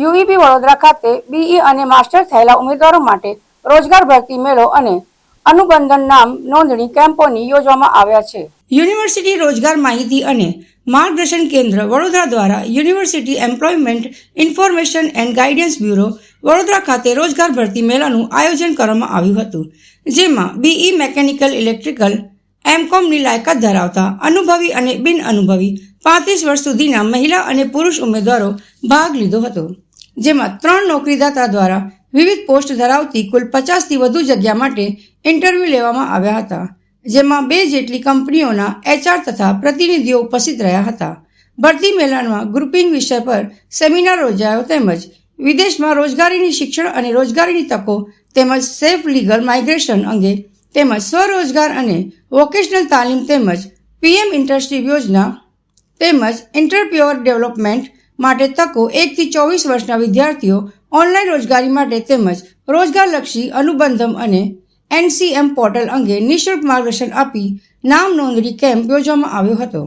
યુઈબી વડોદરા ખાતે બીઈ અને માસ્ટર થયેલા ઉમેદવારો માટે રોજગાર ભરતી મેળો અને અનુબંધન નામ નોંધણી કેમ્પોની યોજવામાં આવ્યા છે. યુનિવર્સિટી રોજગાર માહિતી અને માર્ગદર્શન કેન્દ્ર વડોદરા દ્વારા university employment information and guidance bureau Vadodara ખાતે રોજગાર ભરતી મેળાનું આયોજન કરવામાં આવ્યું હતું, જેમાં બીઈ મેકેનિકલ ઇલેક્ટ્રિકલ એમકોમની લાયકાત ધરાવતા અનુભવી અને બિન અનુભવી 35 વર્ષ સુધીના મહિલા અને પુરુષ ઉમેદવારો ભાગ લીધો હતો, જેમાં 3 નોકરીદાતા દ્વારા વિવિધ પોસ્ટ ધરાવતી કુલ 50થી વધુ જગ્યા માટે ઇન્ટરવ્યૂ લેવામાં આવ્યા હતા, જેમાં 2 જેટલી કંપનીઓના એચઆર તથા પ્રતિનિધિઓ ઉપસ્થિત રહ્યા હતા. ભરતી મેળામાં ગ્રુપિંગ વિષય પર સેમિનાર યોજાયો તેમજ વિદેશમાં રોજગારીની શિક્ષણ અને રોજગારીની તકો તેમજ સેફ લીગલ માઇગ્રેશન અંગે તેમજ સ્વરોજગાર અને વોકેશનલ તાલીમ તેમજ પીએમ ઇન્ટર્નશીપ યોજના તેમજ એન્ટરપ્રિન્યોર ડેવલપમેન્ટ માટે તકો 1 થી 24 વર્ષના વિદ્યાર્થીઓ ઓનલાઈન રોજગારી માટે તેમજ રોજગારલક્ષી અનુબંધમ અને એનસીએમ પોર્ટલ અંગે નિઃશુલ્ક માર્ગદર્શન આપી નામ નોંધણી કેમ્પ યોજવામાં આવ્યો હતો.